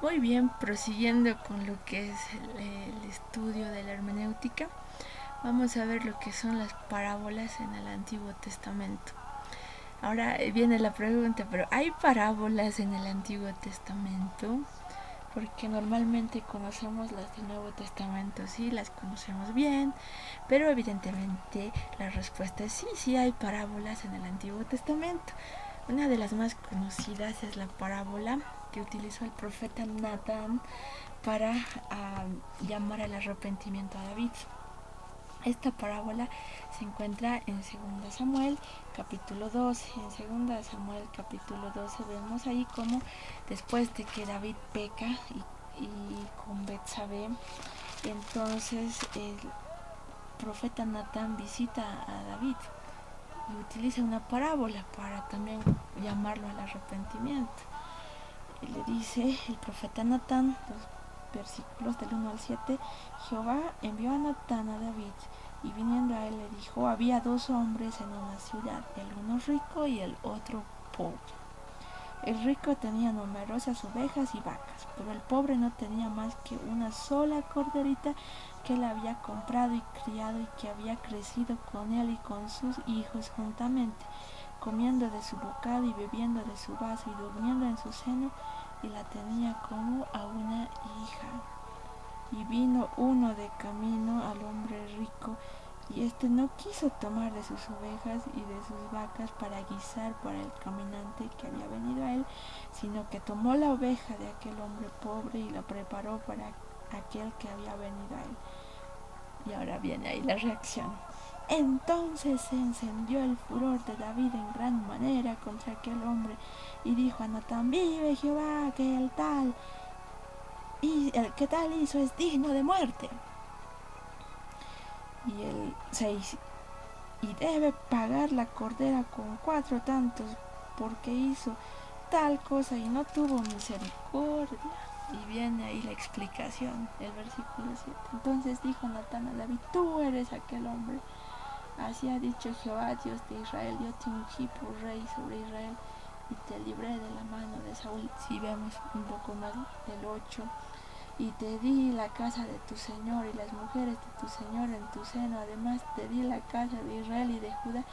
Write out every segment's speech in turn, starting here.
Muy bien, prosiguiendo con lo que es el estudio de la hermenéutica, vamos a ver lo que son las parábolas en el Antiguo Testamento. Ahora viene la pregunta, pero ¿hay parábolas en el Antiguo Testamento? Porque normalmente conocemos las del Nuevo Testamento, sí, las conocemos bien, pero evidentemente la respuesta es sí, sí hay parábolas en el Antiguo Testamento. Una de las más conocidas es la parábola que utilizó el profeta Natán para llamar al arrepentimiento a David. Esta parábola se encuentra en 2 Samuel capítulo 12. En 2 Samuel capítulo 12 vemos ahí como después de que David peca y con Betsabé, entonces el profeta Natán visita a David y utiliza una parábola para también llamarlo al arrepentimiento. Y le dice el profeta Natán, los versículos del 1 al 7, Jehová envió a Natán a David, y viniendo a él le dijo, había 2 hombres en una ciudad, el uno rico y el otro pobre. El rico tenía numerosas ovejas y vacas, pero el pobre no tenía más que una sola corderita que él había comprado y criado y que había crecido con él y con sus hijos juntamente, comiendo de su bocado y bebiendo de su vaso y durmiendo en su seno, y la tenía como a una hija. Y vino uno de camino al hombre rico, y éste no quiso tomar de sus ovejas y de sus vacas para guisar para el caminante que había venido a él, sino que tomó la oveja de aquel hombre pobre y la preparó para aquel que había venido a él. Y ahora viene ahí la reacción. Entonces se encendió el furor de David en gran manera contra aquel hombre, y dijo a Natán, vive Jehová, que el tal y el que tal hizo es digno de muerte. Y el 6, y debe pagar la cordera con 4 tantos, porque hizo tal cosa y no tuvo misericordia. Y viene ahí la explicación, el versículo 7. Entonces dijo Natán a David, tú eres aquel hombre. Así ha dicho Jehová, Dios de Israel, yo te ungí por rey sobre Israel y te libré de la mano de Saúl. Si vemos un poco más del 8, y te di la casa de tu Señor y las mujeres de tu Señor en tu seno. Además te di la casa de Israel y de Judá,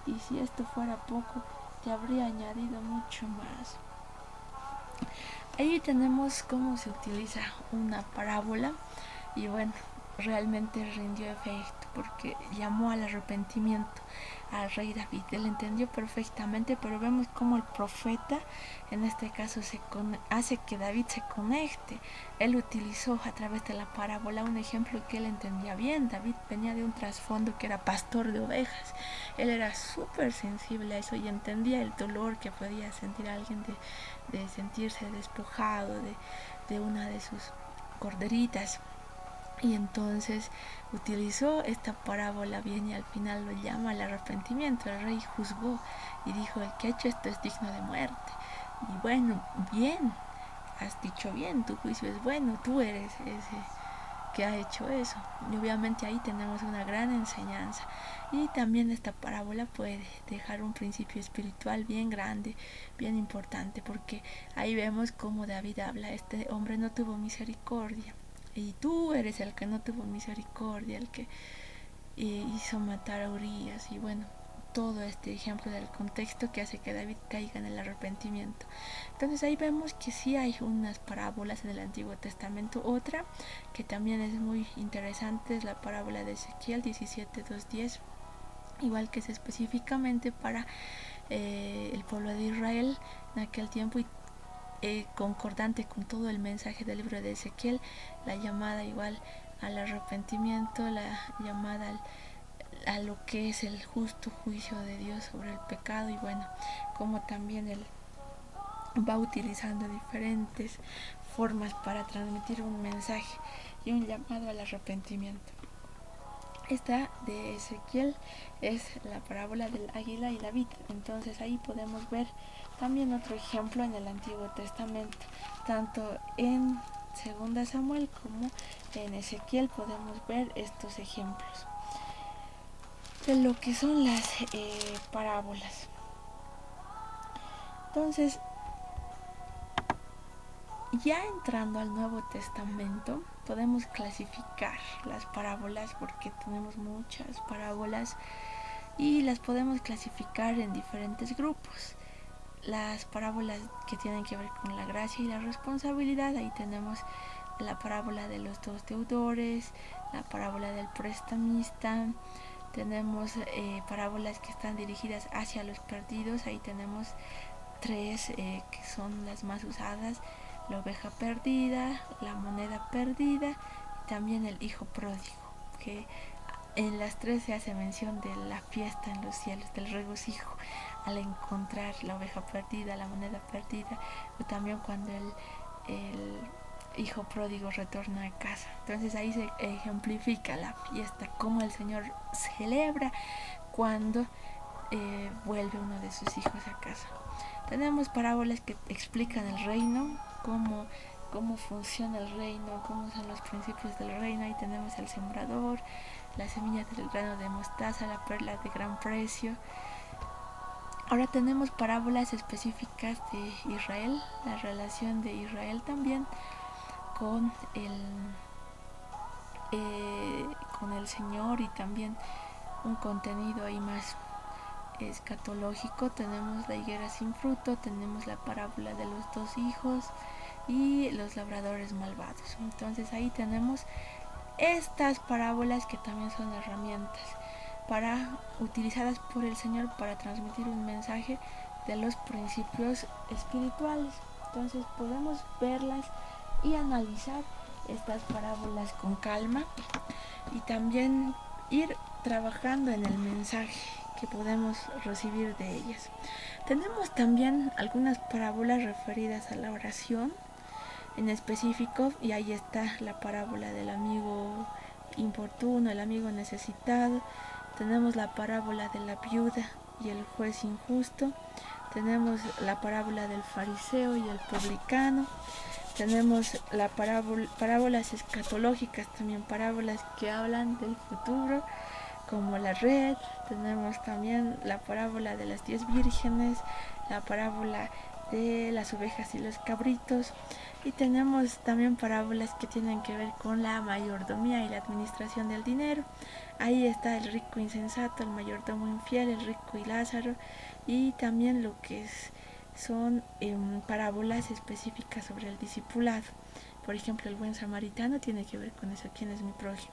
y si esto fuera poco, te habría añadido mucho más. Ahí tenemos cómo se utiliza una parábola y bueno, realmente rindió efecto porque llamó al arrepentimiento al rey David. Él entendió perfectamente, pero vemos cómo el profeta en este caso hace que David se conecte. Él utilizó a través de la parábola un ejemplo que él entendía bien. David venía de un trasfondo que era pastor de ovejas. Él era súper sensible a eso y entendía el dolor que podía sentir alguien de sentirse despojado de una de sus corderitas. Y entonces utilizó esta parábola bien y al final lo llama al arrepentimiento. El rey juzgó y dijo, el que ha hecho esto es digno de muerte. Y bueno, bien, has dicho bien, tu juicio es bueno, tú eres ese que ha hecho eso. Y obviamente ahí tenemos una gran enseñanza. Y también esta parábola puede dejar un principio espiritual bien grande, bien importante, porque ahí vemos cómo David habla, este hombre no tuvo misericordia. Y tú eres el que no tuvo misericordia, el que hizo matar a Urias. Y bueno, todo este ejemplo del contexto que hace que David caiga en el arrepentimiento. Entonces ahí vemos que sí hay unas parábolas en el Antiguo Testamento. Otra que también es muy interesante es la parábola de Ezequiel 17:2-10, igual que es específicamente para el pueblo de Israel en aquel tiempo y concordante con todo el mensaje del libro de Ezequiel, la llamada igual al arrepentimiento, la llamada a lo que es el justo juicio de Dios sobre el pecado y bueno, como también él va utilizando diferentes formas para transmitir un mensaje y un llamado al arrepentimiento. Esta de Ezequiel es la parábola del águila y la vid. Entonces ahí podemos ver también otro ejemplo en el Antiguo Testamento, tanto en 2 Samuel como en Ezequiel podemos ver estos ejemplos de lo que son las parábolas. Entonces Ya entrando al Nuevo Testamento, podemos clasificar las parábolas porque tenemos muchas parábolas y las podemos clasificar en diferentes grupos. Las parábolas que tienen que ver con la gracia y la responsabilidad, ahí tenemos la parábola de los dos deudores, la parábola del prestamista, tenemos parábolas que están dirigidas hacia los perdidos, ahí tenemos tres que son las más usadas: la oveja perdida, la moneda perdida y también el hijo pródigo, que en las tres se hace mención de la fiesta en los cielos, del regocijo al encontrar la oveja perdida, la moneda perdida, o también cuando el hijo pródigo retorna a casa. Entonces ahí se ejemplifica la fiesta, cómo el Señor celebra cuando vuelve uno de sus hijos a casa. Tenemos parábolas que explican el reino, cómo funciona el reino, cómo son los principios del reino. Ahí tenemos el sembrador, la semilla del grano de mostaza, la perla de gran precio. Ahora tenemos parábolas específicas de Israel, la relación de Israel también con con el Señor, y también un contenido ahí más escatológico. Tenemos la higuera sin fruto, tenemos la parábola de los dos hijos y los labradores malvados. Entonces ahí tenemos estas parábolas que también son herramientas utilizadas por el Señor para transmitir un mensaje de los principios espirituales. Entonces podemos verlas y analizar estas parábolas con calma y también ir trabajando en el mensaje que podemos recibir de ellas. Tenemos también algunas parábolas referidas a la oración en específico, y ahí está la parábola del amigo importuno, el amigo necesitado. Tenemos la parábola de la viuda y el juez injusto. Tenemos la parábola del fariseo y el publicano. Tenemos la parábolas escatológicas, también parábolas que hablan del futuro, como la red. Tenemos también la parábola de las 10 vírgenes, la parábola de las ovejas y los cabritos, y tenemos también parábolas que tienen que ver con la mayordomía y la administración del dinero. Ahí está el rico insensato, el mayordomo infiel, el rico y Lázaro, y también lo que son parábolas específicas sobre el discipulado. Por ejemplo, el buen samaritano tiene que ver con eso, quién es mi prójimo.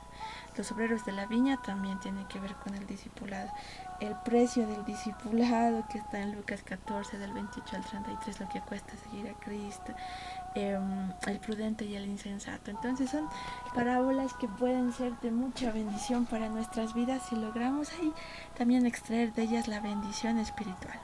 Los obreros de la viña también tienen que ver con el discipulado. El precio del discipulado, que está en Lucas 14, del 28 al 33, lo que cuesta seguir a Cristo. El prudente y el insensato. Entonces son parábolas que pueden ser de mucha bendición para nuestras vidas si logramos ahí también extraer de ellas la bendición espiritual.